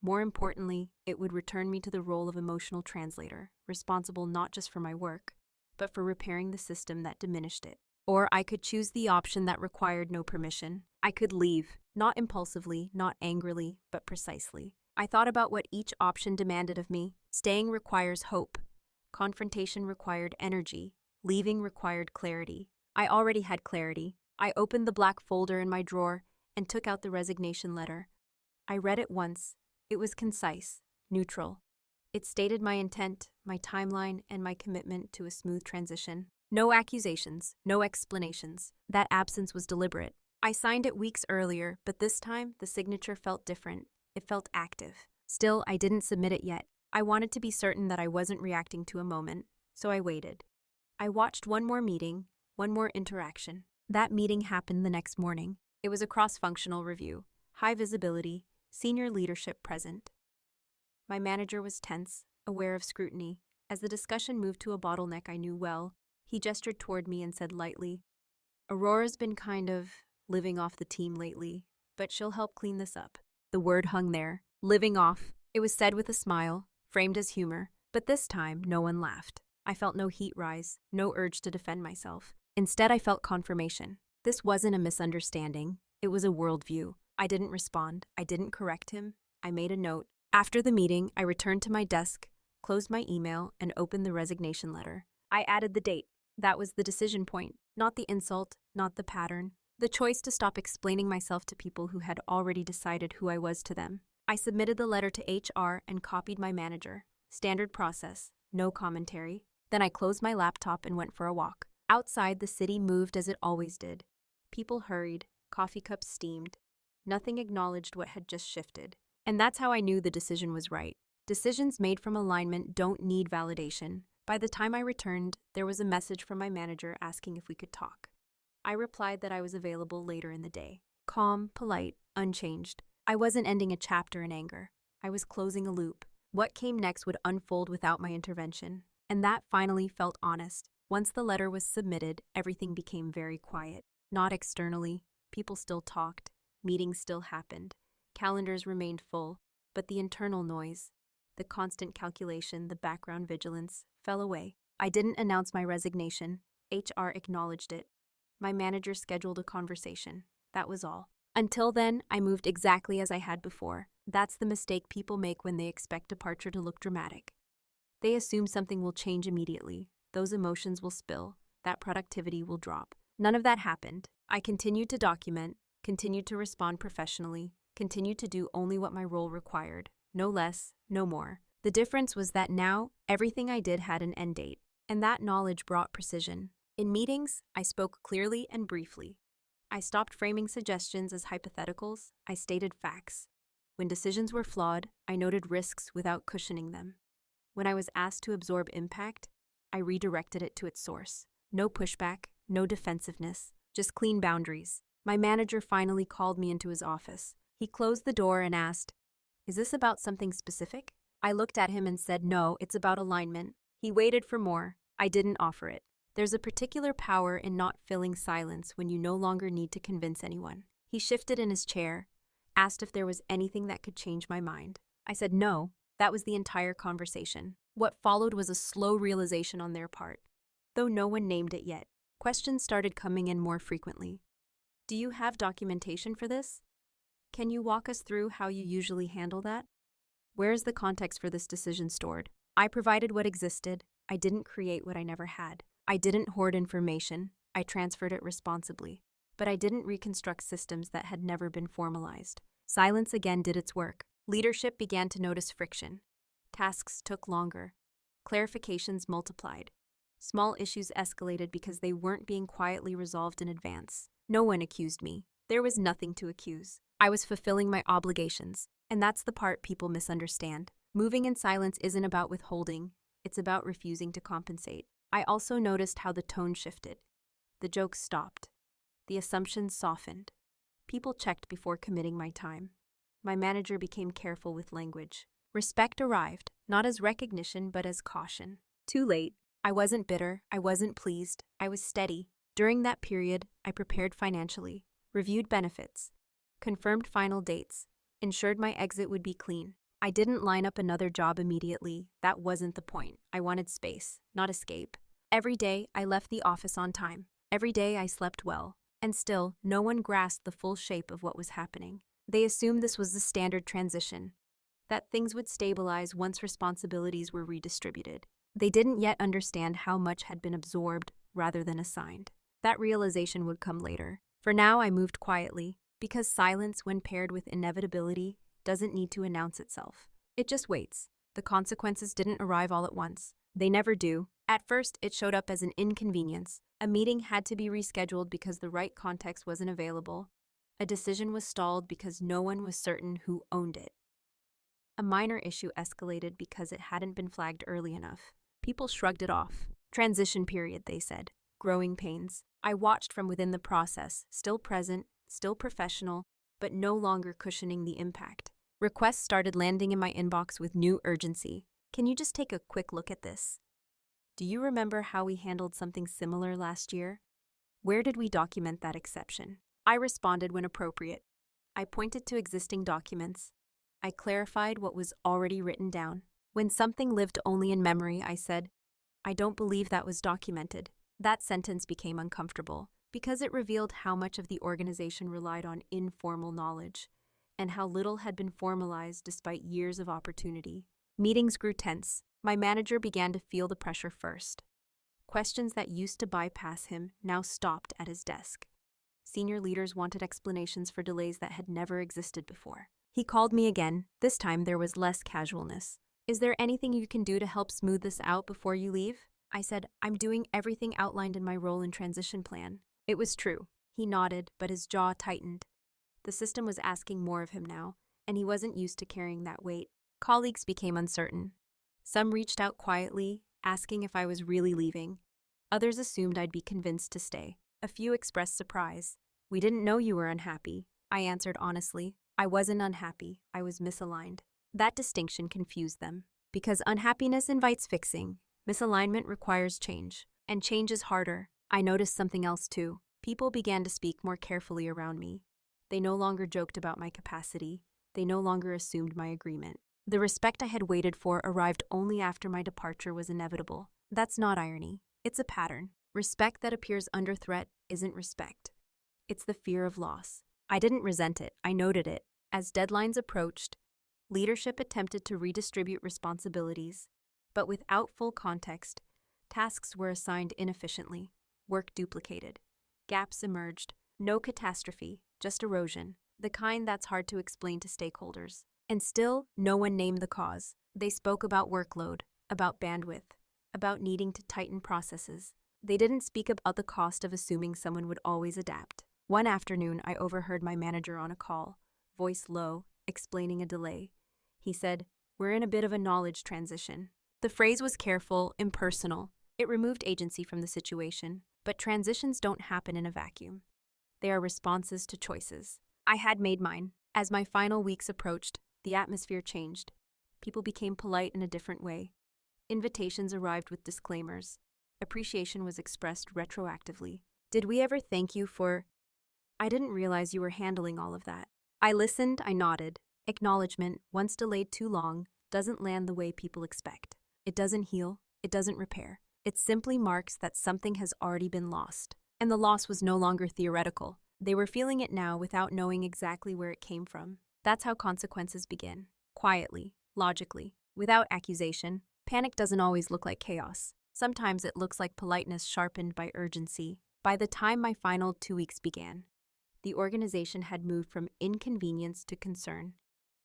More importantly, it would return me to the role of emotional translator, responsible not just for my work, but for repairing the system that diminished it. Or I could choose the option that required no permission. I could leave, not impulsively, not angrily, but precisely. I thought about what each option demanded of me. Staying requires hope. Confrontation required energy. Leaving required clarity. I already had clarity. I opened the black folder in my drawer and took out the resignation letter. I read it once. It was concise, neutral. It stated my intent, my timeline, and my commitment to a smooth transition. No accusations, no explanations. That absence was deliberate. I signed it weeks earlier, but this time the signature felt different. It felt active. Still, I didn't submit it yet. I wanted to be certain that I wasn't reacting to a moment, so I waited. I watched one more meeting, one more interaction. That meeting happened the next morning. It was a cross-functional review, high visibility, senior leadership present. My manager was tense, aware of scrutiny. As the discussion moved to a bottleneck I knew well, he gestured toward me and said lightly, "Aurora's been kind of living off the team lately, but she'll help clean this up." The word hung there, living off. It was said with a smile, framed as humor, but this time no one laughed. I felt no heat rise, no urge to defend myself. Instead, I felt confirmation. This wasn't a misunderstanding. It was a worldview. I didn't respond. I didn't correct him. I made a note. After the meeting, I returned to my desk, closed my email, and opened the resignation letter. I added the date. That was the decision point. Not the insult, not the pattern, The choice to stop explaining myself to people who had already decided who I was to them. I submitted the letter to HR and copied my manager. Standard process, no commentary. Then I closed my laptop and went for a walk. Outside, the city moved as it always did. People hurried, coffee cups steamed. Nothing acknowledged what had just shifted. And that's how I knew the decision was right. Decisions made from alignment don't need validation. By the time I returned, there was a message from my manager asking if we could talk. I replied that I was available later in the day. Calm, polite, unchanged. I wasn't ending a chapter in anger. I was closing a loop. What came next would unfold without my intervention. And that finally felt honest. Once the letter was submitted, everything became very quiet. Not externally. People still talked. Meetings still happened. Calendars remained full. But the internal noise, the constant calculation, the background vigilance, fell away. I didn't announce my resignation. HR acknowledged it. My manager scheduled a conversation. That was all. Until then, I moved exactly as I had before. That's the mistake people make when they expect departure to look dramatic. They assume something will change immediately. Those emotions will spill. That productivity will drop. None of that happened. I continued to document, continued to respond professionally, continued to do only what my role required. No less, no more. The difference was that now, everything I did had an end date. And that knowledge brought precision. In meetings, I spoke clearly and briefly. I stopped framing suggestions as hypotheticals. I stated facts. When decisions were flawed, I noted risks without cushioning them. When I was asked to absorb impact, I redirected it to its source. No pushback, no defensiveness, just clean boundaries. My manager finally called me into his office. He closed the door and asked, "Is this about something specific?" I looked at him and said, "No, it's about alignment." He waited for more. I didn't offer it. There's a particular power in not filling silence when you no longer need to convince anyone. He shifted in his chair, asked if there was anything that could change my mind. I said no. That was the entire conversation. What followed was a slow realization on their part. Though no one named it yet, questions started coming in more frequently. Do you have documentation for this? Can you walk us through how you usually handle that? Where is the context for this decision stored? I provided what existed. I didn't create what I never had. I didn't hoard information. I transferred it responsibly. But I didn't reconstruct systems that had never been formalized. Silence again did its work. Leadership began to notice friction. Tasks took longer. Clarifications multiplied. Small issues escalated because they weren't being quietly resolved in advance. No one accused me. There was nothing to accuse. I was fulfilling my obligations. And that's the part people misunderstand. Moving in silence isn't about withholding. It's about refusing to compensate. I also noticed how the tone shifted. The jokes stopped. The assumptions softened. People checked before committing my time. My manager became careful with language. Respect arrived, not as recognition but as caution. Too late. I wasn't bitter. I wasn't pleased. I was steady. During that period, I prepared financially, reviewed benefits, confirmed final dates, ensured my exit would be clean. I didn't line up another job immediately. That wasn't the point. I wanted space, not escape. Every day, I left the office on time. Every day, I slept well. And still, no one grasped the full shape of what was happening. They assumed this was the standard transition, that things would stabilize once responsibilities were redistributed. They didn't yet understand how much had been absorbed rather than assigned. That realization would come later. For now, I moved quietly, because silence, when paired with inevitability, doesn't need to announce itself. It just waits. The consequences didn't arrive all at once. They never do. At first, it showed up as an inconvenience. A meeting had to be rescheduled because the right context wasn't available. A decision was stalled because no one was certain who owned it. A minor issue escalated because it hadn't been flagged early enough. People shrugged it off. Transition period, they said. Growing pains. I watched from within the process, still present, still professional, but no longer cushioning the impact. Requests started landing in my inbox with new urgency. Can you just take a quick look at this? Do you remember how we handled something similar last year? Where did we document that exception? I responded when appropriate. I pointed to existing documents. I clarified what was already written down. When something lived only in memory, I said, "I don't believe that was documented." That sentence became uncomfortable because it revealed how much of the organization relied on informal knowledge and how little had been formalized despite years of opportunity. Meetings grew tense. My manager began to feel the pressure first. Questions that used to bypass him now stopped at his desk. Senior leaders wanted explanations for delays that had never existed before. He called me again. This time there was less casualness. Is there anything you can do to help smooth this out before you leave? I said, I'm doing everything outlined in my role and transition plan. It was true. He nodded, but his jaw tightened. The system was asking more of him now, and he wasn't used to carrying that weight. Colleagues became uncertain. Some reached out quietly, asking if I was really leaving. Others assumed I'd be convinced to stay. A few expressed surprise. We didn't know you were unhappy. I answered honestly. I wasn't unhappy. I was misaligned. That distinction confused them. Because unhappiness invites fixing, misalignment requires change. And change is harder. I noticed something else too. People began to speak more carefully around me. They no longer joked about my capacity. They no longer assumed my agreement. The respect I had waited for arrived only after my departure was inevitable. That's not irony. It's a pattern. Respect that appears under threat isn't respect. It's the fear of loss. I didn't resent it. I noted it. As deadlines approached, leadership attempted to redistribute responsibilities, but without full context, tasks were assigned inefficiently, work duplicated. Gaps emerged. No catastrophe, just erosion, the kind that's hard to explain to stakeholders. And still, no one named the cause. They spoke about workload, about bandwidth, about needing to tighten processes. They didn't speak about the cost of assuming someone would always adapt. One afternoon, I overheard my manager on a call, voice low, explaining a delay. He said, "We're in a bit of a knowledge transition." The phrase was careful, impersonal. It removed agency from the situation. But transitions don't happen in a vacuum. They are responses to choices. I had made mine. As my final weeks approached, the atmosphere changed. People became polite in a different way. Invitations arrived with disclaimers. Appreciation was expressed retroactively. Did we ever thank you for... I didn't realize you were handling all of that. I listened, I nodded. Acknowledgement, once delayed too long, doesn't land the way people expect. It doesn't heal, it doesn't repair. It simply marks that something has already been lost. And the loss was no longer theoretical. They were feeling it now without knowing exactly where it came from. That's how consequences begin. Quietly, logically, without accusation. Panic doesn't always look like chaos. Sometimes it looks like politeness sharpened by urgency. By the time my final 2 weeks began, the organization had moved from inconvenience to concern.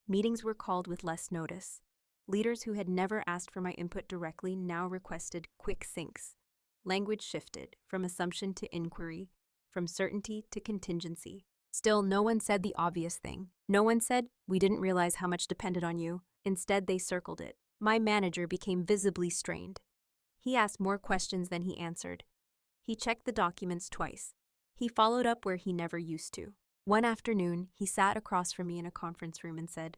Meetings were called with less notice. Leaders who had never asked for my input directly now requested quick syncs. Language shifted from assumption to inquiry, from certainty to contingency. Still, no one said the obvious thing. No one said, "We didn't realize how much depended on you." Instead, they circled it. My manager became visibly strained. He asked more questions than he answered. He checked the documents twice. He followed up where he never used to. One afternoon, he sat across from me in a conference room and said,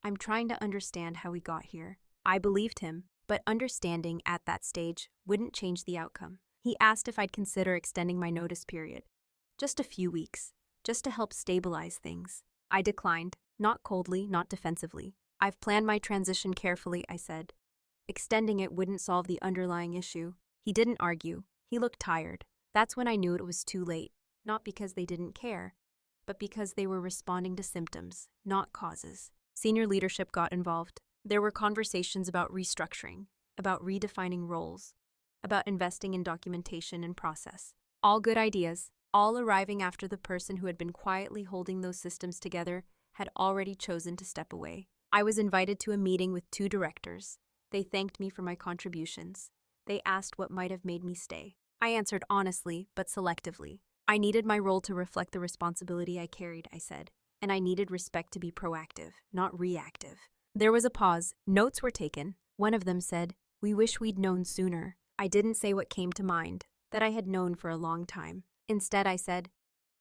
"I'm trying to understand how we got here." I believed him, but understanding at that stage wouldn't change the outcome. He asked if I'd consider extending my notice period. Just a few weeks, just to help stabilize things. I declined, not coldly, not defensively. "I've planned my transition carefully," I said. Extending it wouldn't solve the underlying issue. He didn't argue. He looked tired. That's when I knew it was too late, not because they didn't care, but because they were responding to symptoms, not causes. Senior leadership got involved. There were conversations about restructuring, about redefining roles, about investing in documentation and process. All good ideas, all arriving after the person who had been quietly holding those systems together had already chosen to step away. I was invited to a meeting with 2 directors. They thanked me for my contributions. They asked what might have made me stay. I answered honestly, but selectively. I needed my role to reflect the responsibility I carried, I said. And I needed respect to be proactive, not reactive. There was a pause. Notes were taken. One of them said, "We wish we'd known sooner." I didn't say what came to mind, that I had known for a long time. Instead, I said,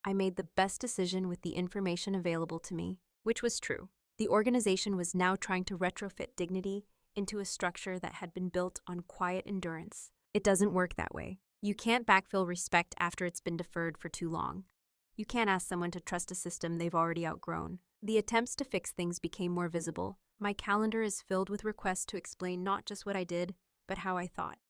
"I made the best decision with the information available to me," which was true. The organization was now trying to retrofit dignity into a structure that had been built on quiet endurance. It doesn't work that way. You can't backfill respect after it's been deferred for too long. You can't ask someone to trust a system they've already outgrown. The attempts to fix things became more visible. My calendar is filled with requests to explain not just what I did, but how I thought.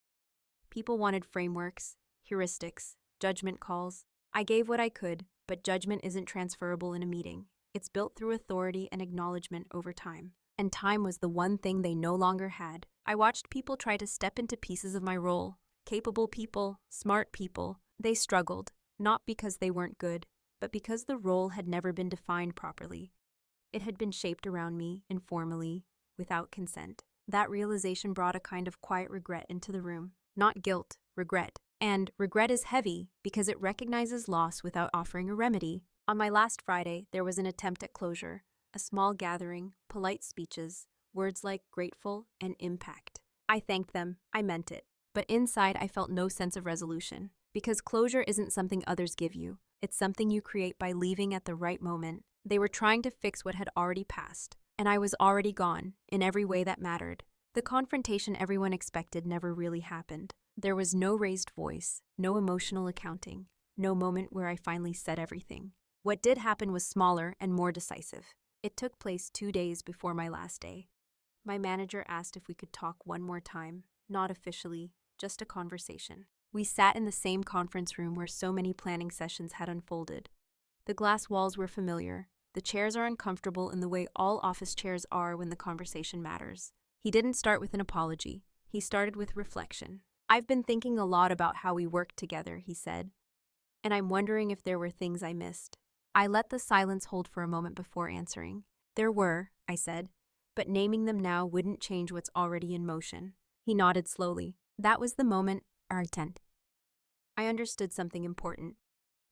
People wanted frameworks, heuristics, judgment calls. I gave what I could, but judgment isn't transferable in a meeting. It's built through authority and acknowledgement over time. And time was the one thing they no longer had. I watched people try to step into pieces of my role. Capable people, smart people. They struggled, not because they weren't good, but because the role had never been defined properly. It had been shaped around me, informally, without consent. That realization brought a kind of quiet regret into the room. Not guilt, regret. And regret is heavy because it recognizes loss without offering a remedy. On my last Friday, there was an attempt at closure. A small gathering, polite speeches, words like grateful and impact. I thanked them, I meant it. But inside, I felt no sense of resolution. Because closure isn't something others give you. It's something you create by leaving at the right moment. They were trying to fix what had already passed. And I was already gone, in every way that mattered. The confrontation everyone expected never really happened. There was no raised voice, no emotional accounting, no moment where I finally said everything. What did happen was smaller and more decisive. It took place 2 days before my last day. My manager asked if we could talk one more time, not officially, just a conversation. We sat in the same conference room where so many planning sessions had unfolded. The glass walls were familiar. The chairs are uncomfortable in the way all office chairs are when the conversation matters. He didn't start with an apology. He started with reflection. I've been thinking a lot about how we worked together, he said. And I'm wondering if there were things I missed. I let the silence hold for a moment before answering. There were, I said, but naming them now wouldn't change what's already in motion. He nodded slowly. That was the moment, our intent. I understood something important.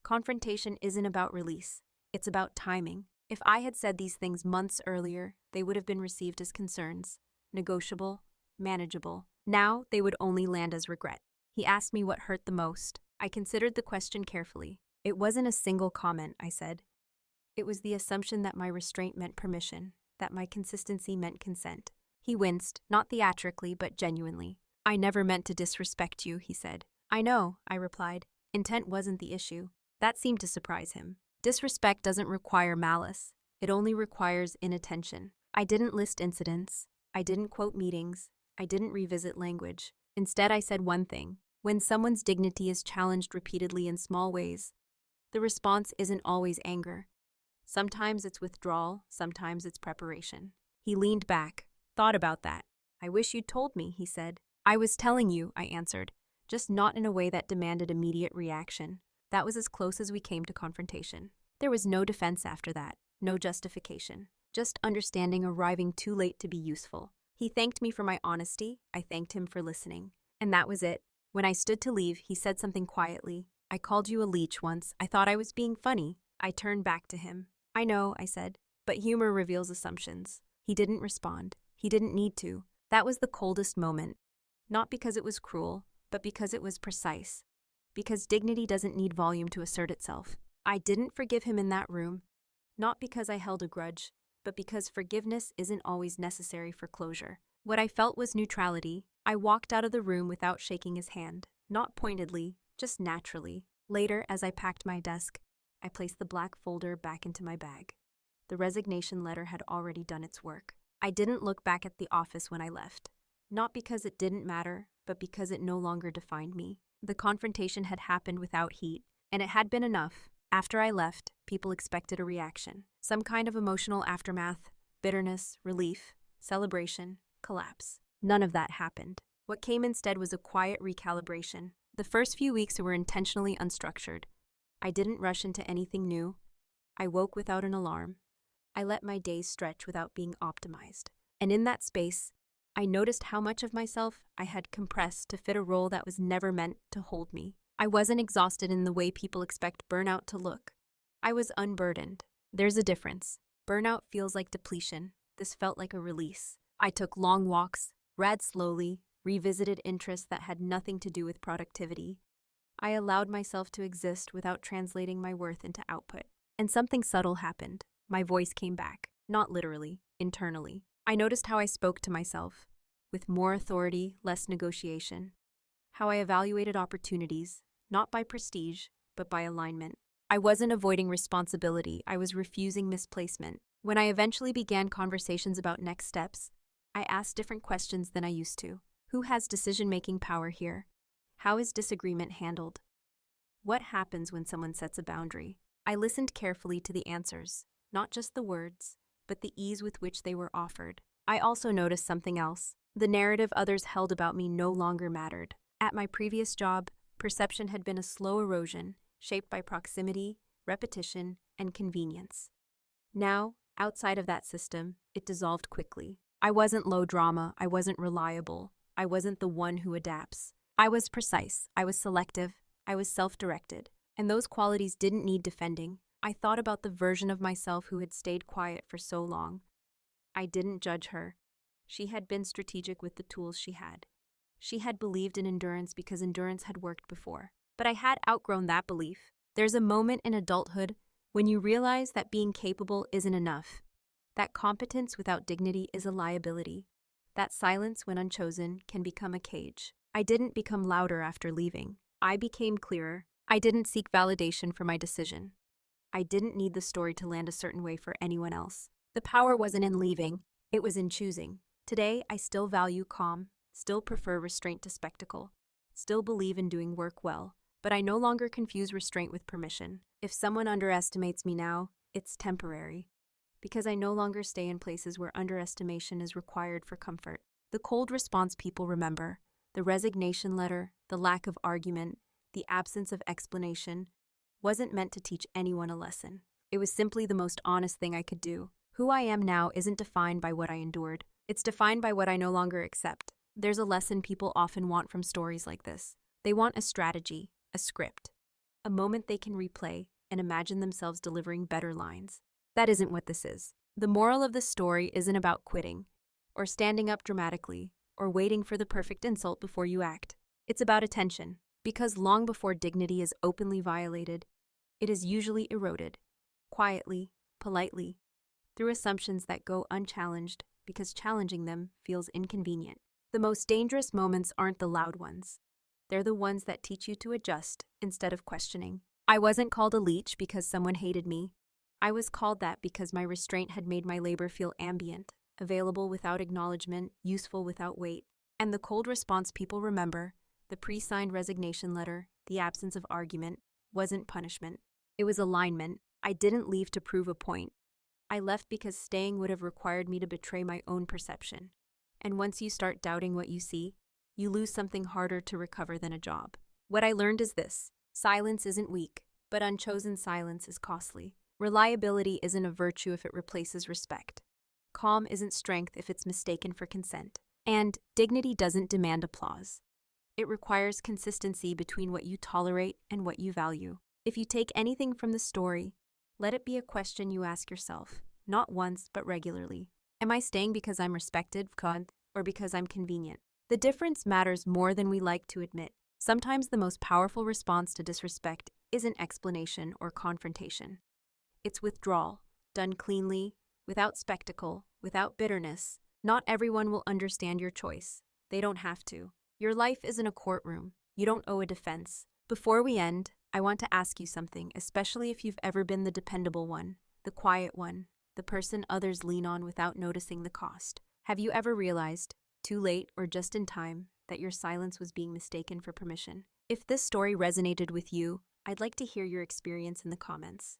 Confrontation isn't about release. It's about timing. If I had said these things months earlier, they would have been received as concerns. Negotiable, manageable. Now they would only land as regret. He asked me what hurt the most. I considered the question carefully. It wasn't a single comment, I said. It was the assumption that my restraint meant permission, that my consistency meant consent. He winced, not theatrically, but genuinely. I never meant to disrespect you, he said. I know, I replied. Intent wasn't the issue. That seemed to surprise him. Disrespect doesn't require malice. It only requires inattention. I didn't list incidents. I didn't quote meetings. I didn't revisit language. Instead, I said one thing. When someone's dignity is challenged repeatedly in small ways, the response isn't always anger. Sometimes it's withdrawal, sometimes it's preparation. He leaned back, thought about that. I wish you'd told me, he said. I was telling you, I answered, just not in a way that demanded immediate reaction. That was as close as we came to confrontation. There was no defense after that, no justification, just understanding arriving too late to be useful. He thanked me for my honesty, I thanked him for listening. And that was it. When I stood to leave, he said something quietly. I called you a leech once. I thought I was being funny. I turned back to him. I know, I said, but humor reveals assumptions. He didn't respond. He didn't need to. That was the coldest moment. Not because it was cruel, but because it was precise. Because dignity doesn't need volume to assert itself. I didn't forgive him in that room, not because I held a grudge, but because forgiveness isn't always necessary for closure. What I felt was neutrality. I walked out of the room without shaking his hand, not pointedly, just naturally. Later, as I packed my desk, I placed the black folder back into my bag. The resignation letter had already done its work. I didn't look back at the office when I left. Not because it didn't matter, but because it no longer defined me. The confrontation had happened without heat, and it had been enough. After I left, people expected a reaction. Some kind of emotional aftermath, bitterness, relief, celebration, collapse. None of that happened. What came instead was a quiet recalibration. The first few weeks were intentionally unstructured. I didn't rush into anything new. I woke without an alarm. I let my days stretch without being optimized. And in that space, I noticed how much of myself I had compressed to fit a role that was never meant to hold me. I wasn't exhausted in the way people expect burnout to look. I was unburdened. There's a difference. Burnout feels like depletion. This felt like a release. I took long walks, read slowly, revisited interests that had nothing to do with productivity. I allowed myself to exist without translating my worth into output. And something subtle happened. My voice came back, not literally, internally. I noticed how I spoke to myself, with more authority, less negotiation. How I evaluated opportunities, not by prestige, but by alignment. I wasn't avoiding responsibility, I was refusing misplacement. When I eventually began conversations about next steps, I asked different questions than I used to. Who has decision-making power here? How is disagreement handled? What happens when someone sets a boundary? I listened carefully to the answers, not just the words, but the ease with which they were offered. I also noticed something else. The narrative others held about me no longer mattered. At my previous job, perception had been a slow erosion, shaped by proximity, repetition, and convenience. Now, outside of that system, it dissolved quickly. I wasn't low drama, I wasn't reliable, I wasn't the one who adapts. I was precise, I was selective, I was self-directed. And those qualities didn't need defending. I thought about the version of myself who had stayed quiet for so long. I didn't judge her. She had been strategic with the tools she had. She had believed in endurance because endurance had worked before. But I had outgrown that belief. There's a moment in adulthood when you realize that being capable isn't enough, that competence without dignity is a liability, that silence when unchosen can become a cage. I didn't become louder after leaving. I became clearer. I didn't seek validation for my decision. I didn't need the story to land a certain way for anyone else. The power wasn't in leaving, it was in choosing. Today, I still value calm, still prefer restraint to spectacle, still believe in doing work well, but I no longer confuse restraint with permission. If someone underestimates me now, it's temporary, because I no longer stay in places where underestimation is required for comfort. The cold response people remember, the resignation letter, the lack of argument, the absence of explanation, wasn't meant to teach anyone a lesson. It was simply the most honest thing I could do. Who I am now isn't defined by what I endured. It's defined by what I no longer accept. There's a lesson people often want from stories like this. They want a strategy, a script, a moment they can replay and imagine themselves delivering better lines. That isn't what this is. The moral of the story isn't about quitting, or standing up dramatically, or waiting for the perfect insult before you act. It's about attention, because long before dignity is openly violated, it is usually eroded, quietly, politely, through assumptions that go unchallenged because challenging them feels inconvenient. The most dangerous moments aren't the loud ones. They're the ones that teach you to adjust instead of questioning. I wasn't called a leech because someone hated me. I was called that because my restraint had made my labor feel ambient, available without acknowledgement, useful without weight. And the cold response people remember, the pre-signed resignation letter, the absence of argument, wasn't punishment. It was alignment. I didn't leave to prove a point. I left because staying would have required me to betray my own perception. And once you start doubting what you see, you lose something harder to recover than a job. What I learned is this: silence isn't weak, but unchosen silence is costly. Reliability isn't a virtue if it replaces respect. Calm isn't strength if it's mistaken for consent. And dignity doesn't demand applause. It requires consistency between what you tolerate and what you value. If you take anything from the story, let it be a question you ask yourself, not once but regularly. Am I staying because I'm respected, or because I'm convenient? The difference matters more than we like to admit. Sometimes the most powerful response to disrespect isn't explanation or confrontation. It's withdrawal, done cleanly, without spectacle, without bitterness. Not everyone will understand your choice. They don't have to. Your life isn't a courtroom. You don't owe a defense. Before we end, I want to ask you something, especially if you've ever been the dependable one, the quiet one, the person others lean on without noticing the cost. Have you ever realized, too late or just in time, that your silence was being mistaken for permission? If this story resonated with you, I'd like to hear your experience in the comments.